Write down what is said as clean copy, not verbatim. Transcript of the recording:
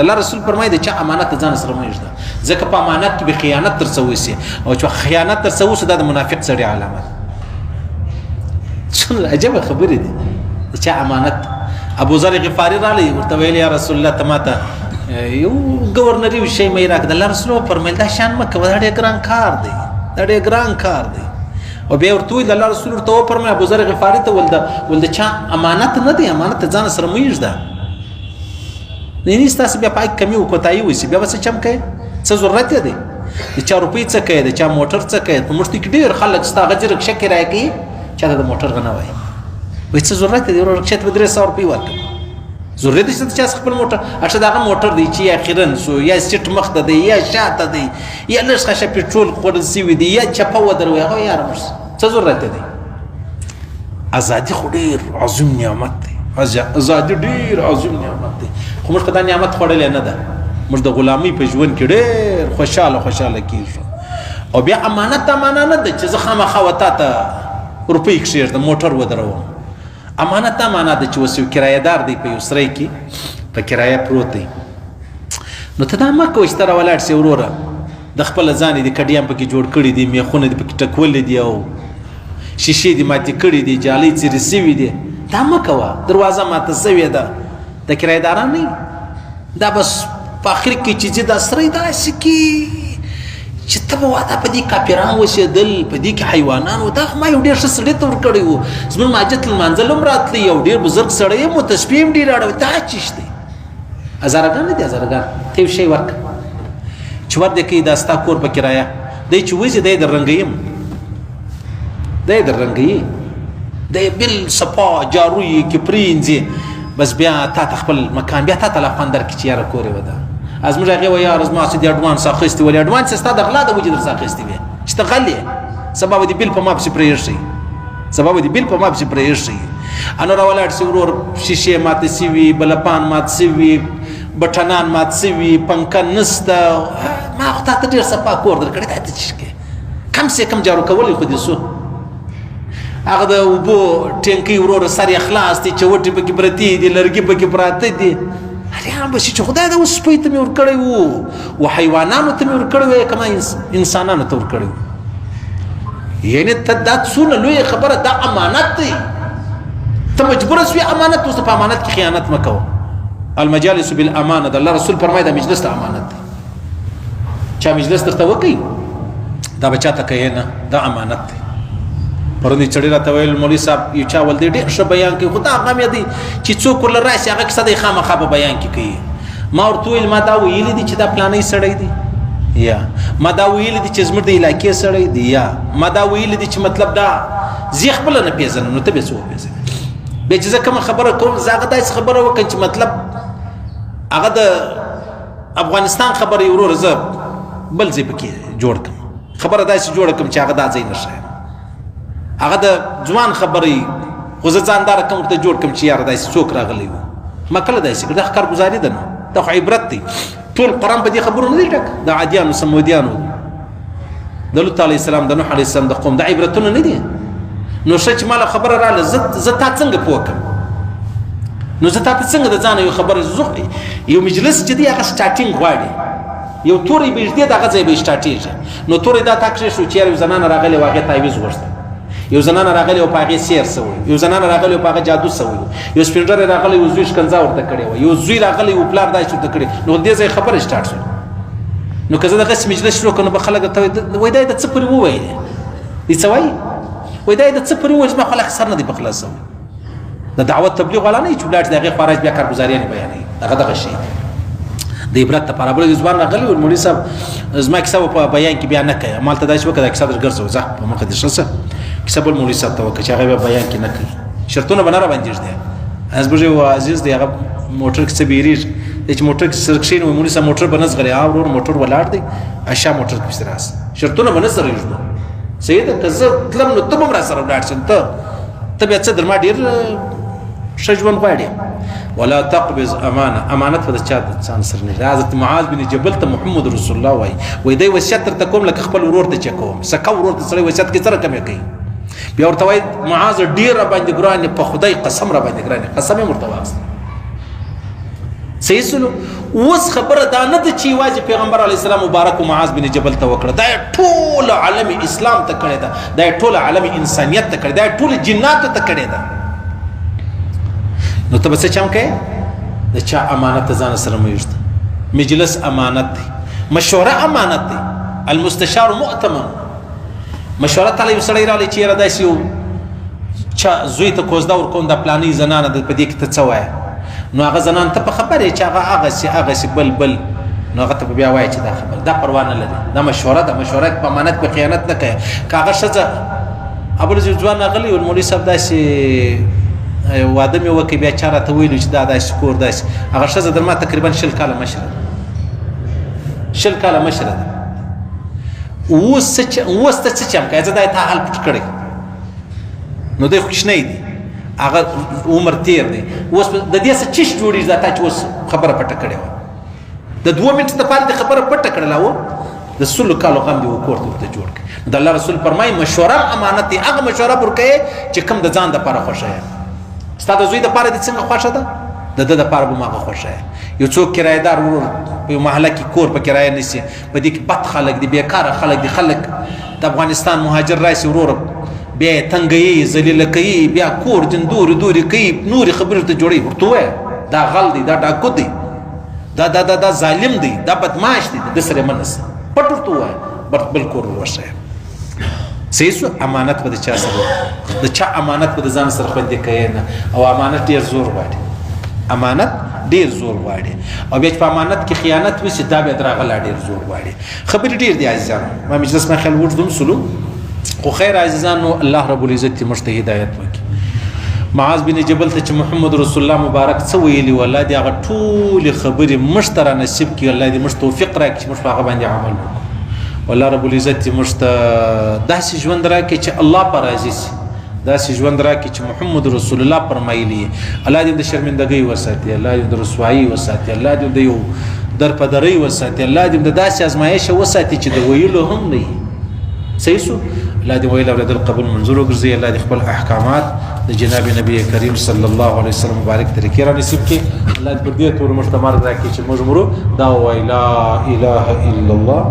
الله رسول فرمایي د چا امانت ځان سره مه ږده ځکه په امانت کې به خیانت ترسره وشي او چې خیانت ترسره وشي دا د منافق سړي علامه څومره عجبه خبرې دي د چا امانت ابو ذر غفاري رالی ورته ویل یا رسول الله ته ماته یو گورنري شی مې راکړه الله رسول فرمایل دا شان مه کوه دا ډېر ګران کار دی دا ډېر ګران کار دی او بیا ورته ویل الله رسول ورته وفرمایل ابو ذر غفاري ته ول د چا امانت نه دی امانت ځان سره مه ږده نه ستاسو بیا پای کمی وکوتای وسی بیا وسه چم کوي څه ضرورت دی د 4 روپۍ څه کوي د چا موټر څه کوي په مشت کې ډیر خلک ستا غجر شک راکې چا د موټر غنه وای وای څه ضرورت دی ورکشت به 300 روپۍ ورکړي ضرورت دی چې چا خپل موټر اته دا موټر دی چې اخیرا سو یا سټ مخ ته دی یا شاته دی یا لږ خشه پټرول خورل سی وی دی یا چپا ودروي هغه یار مش څه ضرورت دی ازادي خو ډیر عظیم نعمت دی ازادي ډیر عظیم نعمت دی خو موږ دا نعمت خوړلې نه ده موږ د غلامۍ په ژوند کې ډېر خوشاله کیږو او بیا امانت نه ده چې زه خامخا وتا ته روپۍ کښېږدم موټر ودروم امانت ده چې اوس یو کرایهدار دی په یو سرای کې په کرایه پروت دی نو ته دا مه کوه چې ته راولاړ سې وروره د خپله ځان یې د کډیان پکې جوړ کړي دي میخونه دې پکې ټکولې دي او شیشې دې ماتې کړي دي جالۍ څیرې سوي دي دا مه کوه دروازه ماته سوې ده د کرایهداران نه دا بس په اخر کې چې دا سره داسې کې چې ته به واده په دې کاپیران اوسېدل په دې کې حیوانان و دا خو ما یو ډېر ښه سړي ته ورکړی و زموږ ماجت لمانځل هم راتلی یو ډېر بزرګ سړی یم و تسبیح هم ډېر اړوي دا چیش دی هزارګان نه دي هزارګان ته یو شی ورکړه چې ور دې کوي دا ستا کور په کرایه دی چې وځي دی در رنګویم دی در رنګوي دی بل صفا جارو یې کې پرینځي بس بیا تا ته خپل مکان بیا تا ته لا خوند درکړي چې یاره کور یې وده از موږ هغې وایي یاره زما څه دې اډوانس اخیستي ولې اډوانس یې ستا د غلا د وجې درڅه اخیستي وې چې ته غل یې سبا به دې بل په ما پسې پرېږدي سبا به دې بل په ما پسې پرېږدي انو راولاړ سي ورور شیشې ماتې سوي بلپان مات سوي بټنان مات سوي پنکه نسته ما خو تا ته ډېر صفا کور درکړی دا ته چې کوې کم سے کم جارو کولی خو دې سو هغه د اوبو ټینکۍ وروره سر یې خلاص دي چوټې پکې پرتې دي لرګي پکې پراته دي هریان به شي چې خدای دا اوس سپۍ ته مې ورکړی و و حیوانانو ته مې ورکړی و که ما انسانانو ته ورکړی و یعنې ته دا څونه لویه خبره دا امانت دی ته مجبوره سوې امانت اوس په امانت کې خیانت مه کوه المجالس بالامانه د الله رسول فرمایي دا مجلس ته امانت دی چا مجلس درته وکړي دا به چاته کوې نه دا امانت دی پرون دې چړې راته ویل مولوي صاحب یو چا ول دی ډېر ښه بیان کوي خو دا هغه مې دی چې څوک ورله راشي هغه کیسه دی خامخا په بیان کې کوي ما ورته ویل ما دا ویلي دي چې دا پلانی سړی دی یا ما دا ویلي دي چې زموږ د علاقې سړی دی یا ما دا ویلي دي چې مطلب دا زه خپله نه پېژنم نو ته بیا څه وپېژنې بیا چې زه کومه خبره کوم زه هغه داسې خبره وکړم چې مطلب هغه د افغانستان خبره یې وروره زه بل ځای پکې جوړ کړم خبره داسې جوړه کړم چې هغه دا ځای نه ښایم هغه د ځوان خبرې خو زه ځانداره کوم ورته جوړ کړم چې یاره داسې څوک راغلی و ما کله داسې کړ دا ښکارګزاري ده نو دا خو عبرت دی ټول قرآن په دې خبرو نه دی ډک د عادیانو سمودیانو د لوط علیه السلام د نوح علیه السلام د قوم دا عبرتونه نه دي نو ښه چې ما له خبره راغله زه تا څنګه پوه کړم نو زه تا ته څنګه د ځانه یو خبره یو مجلس چې دی هغه سټارټینګ غواړي یو توری به ږدي دغه ځای به سټارټېږي نو توری دا تا کښې شو چې یاره یو زنانه راغلې و هغې تعویض غوښته یو زنانه راغلی او په هغې سیر سوی یو زنانه راغلی او په هغه جادو سوی یو سپین ږیری راغلی او زوی ښکنځا ورته کړې وه یو زوی راغلی او پلار داسې ورته کړې نو دې ځای خبرې سټارټ شول نو که زه دغسې مجلس شروع کړم نو به خلک ورته وایي دا یې د څه پورې وویلې دې څه وایي وایي دا یې د څه پورې وویل زما خو لا سر نه دی په خلاصوي د دعوت تبلیغ والا نه یي چې ولاړ چې د هغې خواراج بیا کارګزاریانې بیانوي دغه شی د عبرت لپاره بل ځوان راغلی و مولوي صاحب زما کیسه په بیان کې بیا نه کوي همالته داسې وکړه دا کیسه در ګرځوه ځه په مخه دې ښه څه کیسه بل مولوي صاحب ته وکړه چې هغه بیا بیان کې نه کوي شرطونه به نه راباندې ږدي زموږ یو عزیز دی هغه موټر کې څه بیریږي دی چې موټر کې سره کښېني وایي مولوي صاحب موټر به نه ځغلي ورور موټر ولاړ دی اشا موټر کې پسې راسه شرطونه به نه سره ږدو صحیح ده که زه تلم نو ته به هم را سره ولاړ شم ته بیا څه در ما ډېر ښه ژوند غواړې ولا تقبض امانت به د چا د ځان سره نه حضرت معاذ بن جبل ته محمد رسول الله وایي دی وصیت درته کوم لکه خپل ورور ته چې کوم سکه ورور ته سړی وصیت کوي څه رقم یې کوي بیا ورته وایي معاذ ډېر راباندې ګران په خدای قسم راباندې ګران قسم یې ورته واخیست صحیح سلو اوس خبره دا نه ده چې یوازې پیغمبر علیه السلام مبارک معاذ بن جبل ته وکړه، دا ټول عالم اسلام ته کړې ده، دا ټول عالم انسانیت ته کړې ده، دا ټول جناتو ته کړې ده. نو ته به څه چم کوې؟ د چا امانت ته ځان سره مه ویږده. مجلس امانت دی، مشوره امانت دی، المستشار مؤتمن. مشوره تاله یو سړی راغلی چې یاره داسې یو چا زوی ته کوزده ورکوم دا پلاني زنانه ده په دې کې ته څه وایه؟ نو هغه زنان ته په خبر یې چې هغه هغسې بل نو هغه ته به بیا وایي چې دا خبر دا پروا نه لري، دا مشوره ده. مشوره په امانت په خیانت نه کوي. که هغه ښځه ابوالعزیز ځوان راغلی و مولوي صاحب داسې واده مې وکړ بیا چا راته ویلو چې دا داسې کور داسې، هغه ښځه در ما تقریبا 20 کاله مشره ده، 20 کاله مشره ده. اوس ته څه چم کوې؟ زه دا تا حال پټ کړی نو دی خو کوچنی دی، هغه عمر تیر دی، اوس د دې څه چش جوړېږي دا تا چې اوس خبره پټه کړې وه، د 2 منټه دپاره دې خبره پټه کړله وه، د 100 کالو غم دې و کور ته ورته جوړ کړي. د الله رسول فرمایي مشوره امانت دی، هغه مشوره به ورکوې چې کوم د ځان دپاره خوښه یې. ستا د زوی دپاره دې څنګه خوښه ده، د ده دپاره به هم هغه خوښه یې. یو څوک کرایهدار ورور په یو محله کې کور په کرایه نیسي، په دې کې بد خلک دي، بیکاره خلک دي، خلک د افغانستان مهاجر راشي وروره بیا یې تنګوي، ذلیله کوي، بیا کور دین دورې کوي، نورې خبرې ورته جوړوي. ورته ووایه دا غل دی، دا ډاکو دی، دا ظالم دی، دا بدماش دی، د سره مه نسه، پټ ورته ووایه، بل کور ورشه. صحیح سو. امانت به د چا سره، د چا امانت به د ځان سره خوندي کوې نه. او امانت ډېر زور غواړي، امانت ډېر زور غواړي. او بیا چې په امانت کې خیانت وشي دا بیا د راغه لا ډېر زور غواړي. خبرې ډېر دي عزیزانو، ما مجلس ما خیال وږدم سلو خو خیر عزیزانو الله رب العزت دې موږ ته هدایت وکړي. معاذ بن جبل ته چې محمد رسول الله مبارک څه ویلي و، الله دې هغه ټولې خبرې موږ ته را نصیب کړي، الله دې موږ توفیق راکړي چې موږ په هغه باندې عمل وکړو. والله رب العزت دې موږ ته داسې ژوند راکړي چې الله په راضي شي، داسې ژوند راکړي چې محمد رسول الله فرمایلي. الله دې د شرمندګۍ وساتي، الله دې د رسوایي وساتي، الله دې د یو درپدرۍ وساتي، الله دې د داسې ازمایښ وساتي چې د ویلو هم نه وي. صحیح سو. الله دې ویل اورېدل قبول منظور وګرځي. الله دې خپل احکامات د جناب نبی کریم صلی الله علیه وسلم مبارک طریقې را نصیب کړي. الله دې پر دې تور مشتمل راکړي چې موږ مرو دا وایي لا اله الا الله.